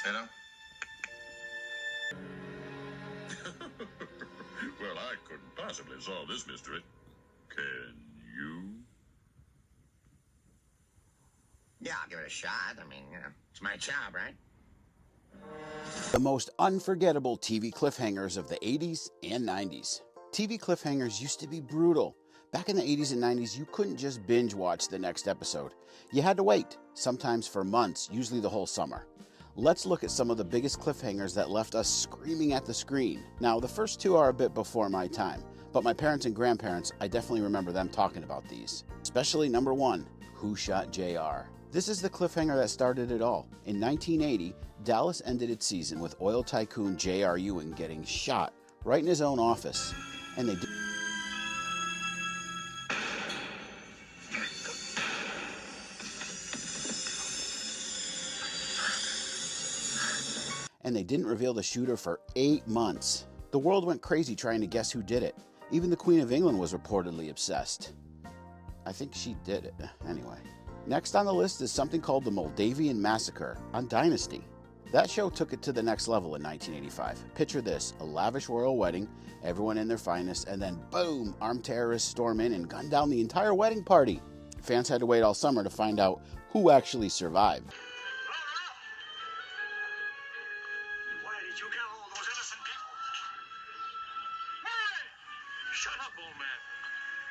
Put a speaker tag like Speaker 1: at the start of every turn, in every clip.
Speaker 1: You know?
Speaker 2: Well, I couldn't possibly solve this mystery. Can you?
Speaker 1: Yeah, I'll give it a shot. I mean, it's my job, right?
Speaker 3: The most unforgettable TV cliffhangers of the 80s and 90s. TV cliffhangers used to be brutal. Back in the 80s and 90s, you couldn't just binge watch the next episode. You had to wait, sometimes for months, usually the whole summer. Let's look at some of the biggest cliffhangers that left us screaming at the screen. Now, the first two are a bit before my time, but my parents and grandparents, I definitely remember them talking about these. Especially number one, Who Shot J.R.? This is the cliffhanger that started it all. In 1980, Dallas ended its season with oil tycoon J.R. Ewing getting shot right in his own office. And they didn't reveal the shooter for 8 months. The world went crazy trying to guess who did it. Even the Queen of England was reportedly obsessed. I think she did it, anyway. Next on the list is something called the Moldavian Massacre on Dynasty. That show took it to the next level in 1985. Picture this, a lavish royal wedding, everyone in their finest, and then boom, armed terrorists storm in and gun down the entire wedding party. Fans had to wait all summer to find out who actually survived.
Speaker 2: Why did you kill all those innocent people? Why? Shut up, old man.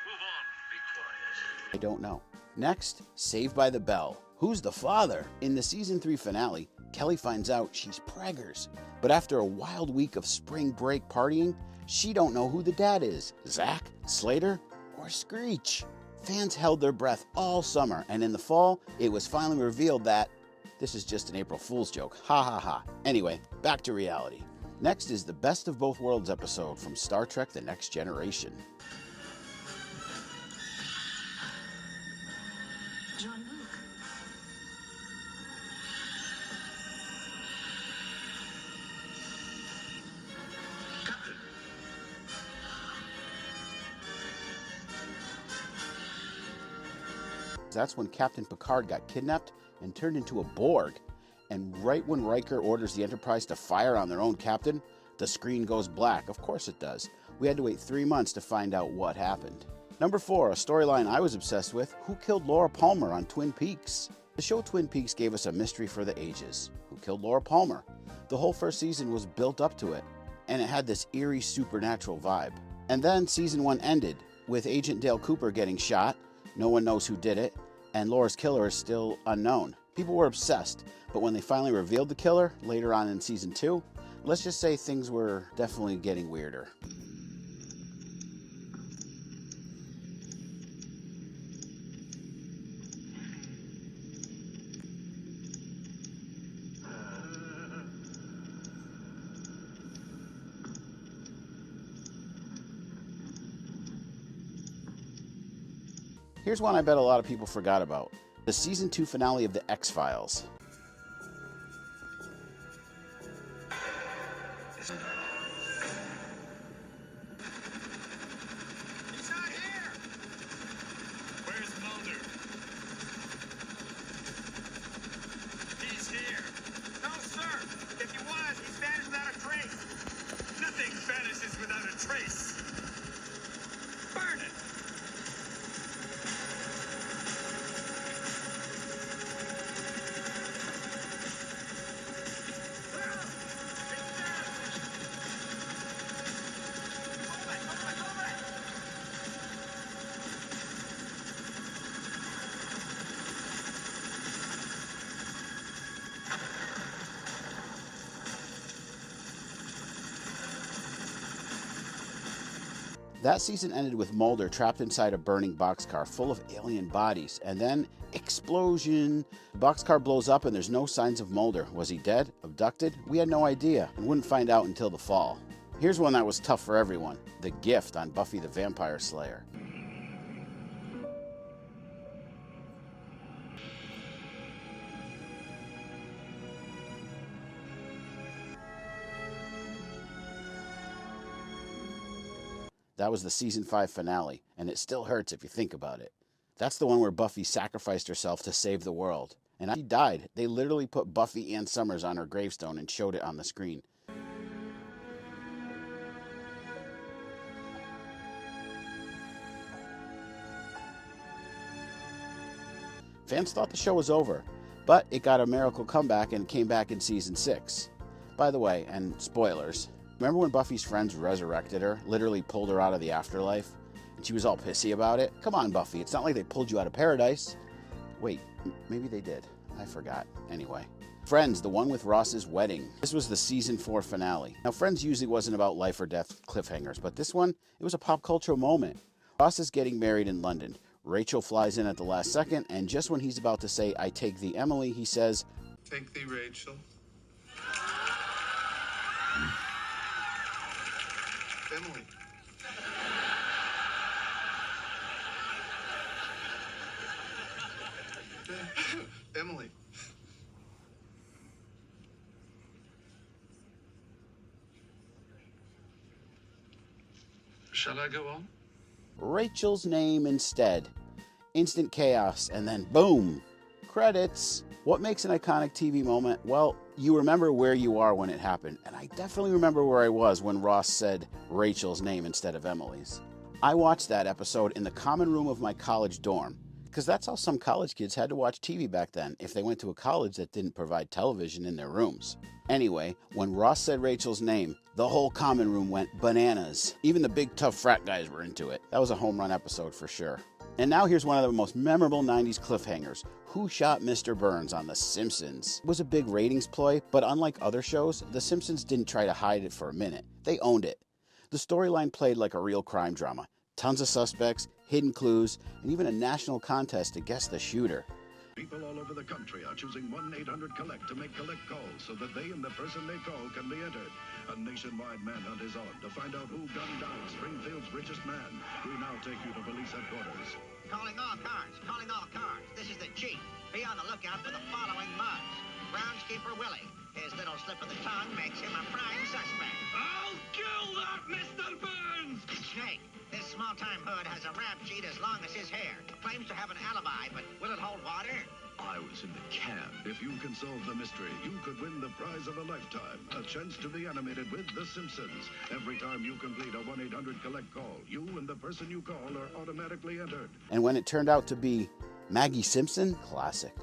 Speaker 2: Move on. Be quiet.
Speaker 3: I don't know. Next, Saved by the Bell. Who's the father? In the season 3 finale, Kelly finds out she's preggers. But after a wild week of spring break partying, she don't know who the dad is. Zach, Slater, or Screech? Fans held their breath all summer, and in the fall, it was finally revealed that this is just an April Fool's joke. Ha ha ha. Anyway, back to reality. Next is the Best of Both Worlds episode from Star Trek The Next Generation. That's when Captain Picard got kidnapped and turned into a Borg. And right when Riker orders the Enterprise to fire on their own captain, the screen goes black. Of course it does. We had to wait 3 months to find out what happened. Number 4, a storyline I was obsessed with, Who Killed Laura Palmer on Twin Peaks? The show Twin Peaks gave us a mystery for the ages. Who killed Laura Palmer? The whole first season was built up to it, and it had this eerie supernatural vibe. And then season 1 ended with Agent Dale Cooper getting shot. No one knows who did it, and Laura's killer is still unknown. People were obsessed, but when they finally revealed the killer later on in season 2, let's just say things were definitely getting weirder. Here's one I bet a lot of people forgot about. The season 2 finale of the xFiles.
Speaker 2: He's not here! Where's Mulder? He's here. No, sir. If he was, he's vanished without a trace. Nothing vanishes without a trace. Burn it!
Speaker 3: That season ended with Mulder trapped inside a burning boxcar full of alien bodies, and then explosion. The boxcar blows up and there's no signs of Mulder. Was he dead? Abducted? We had no idea and wouldn't find out until the fall. Here's one that was tough for everyone. The Gift on Buffy the Vampire Slayer. That was the season 5 finale, and it still hurts if you think about it. That's the one where Buffy sacrificed herself to save the world. And she died. They literally put Buffy and Summers on her gravestone and showed it on the screen. Fans thought the show was over, but it got a miracle comeback and came back in season 6. By the way, and spoilers, remember when Buffy's friends resurrected her, literally pulled her out of the afterlife, and she was all pissy about it? Come on, Buffy, it's not like they pulled you out of paradise. Wait, maybe they did. I forgot. Anyway. Friends, the one with Ross's wedding. This was the season 4 finale. Now, Friends usually wasn't about life or death cliffhangers, but this one, it was a pop cultural moment. Ross is getting married in London. Rachel flies in at the last second, and just when he's about to say, "I take thee, Emily," he says,
Speaker 2: Take thee, Rachel. Emily. Emily. Shall I go on?
Speaker 3: Rachel's name instead. Instant chaos, and then boom! Credits! What makes an iconic TV moment? Well, you remember where you are when it happened, and I definitely remember where I was when Ross said Rachel's name instead of Emily's. I watched that episode in the common room of my college dorm, because that's how some college kids had to watch TV back then, if they went to a college that didn't provide television in their rooms. Anyway, when Ross said Rachel's name, the whole common room went bananas. Even the big tough frat guys were into it. That was a home run episode for sure. And now here's one of the most memorable 90s cliffhangers. Who Shot Mr. Burns on The Simpsons? It was a big ratings ploy, but unlike other shows, The Simpsons didn't try to hide it for a minute. They owned it. The storyline played like a real crime drama. Tons of suspects, hidden clues, and even a national contest to guess the shooter.
Speaker 4: People all over the country are choosing 1-800-COLLECT to make collect calls so that they and the person they call can be entered. A nationwide manhunt is on to find out who gunned down Springfield's richest man. We now take you to police headquarters.
Speaker 1: Calling all cars, calling all cars. This is the chief. Be on the lookout for the following mugs. Groundskeeper Willie. His little slip of the tongue makes him a prime suspect.
Speaker 2: I'll kill that Mr. Burns!
Speaker 1: Snake. This small-time hood has a rap sheet as long as his hair. Claims to have an alibi, but will it hold water?
Speaker 4: I was in the camp. If you can solve the mystery, you could win the prize of a lifetime. A chance to be animated with The Simpsons. Every time you complete a 1-800-COLLECT call, you and the person you call are automatically entered.
Speaker 3: And when it turned out to be Maggie Simpson, classic.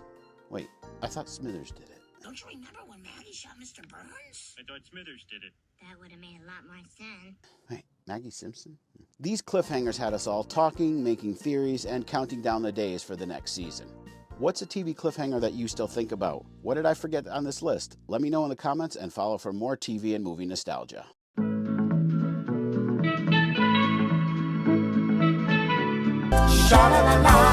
Speaker 3: Wait, I thought Smithers did it.
Speaker 5: Don't you remember when Maggie shot Mr. Burns?
Speaker 2: I thought Smithers did it.
Speaker 5: That would have made a lot more sense.
Speaker 3: Wait, Maggie Simpson? These cliffhangers had us all talking, making theories, and counting down the days for the next season. What's a TV cliffhanger that you still think about? What did I forget on this list? Let me know in the comments and follow for more TV and movie nostalgia.
Speaker 6: Sha-la-la-la.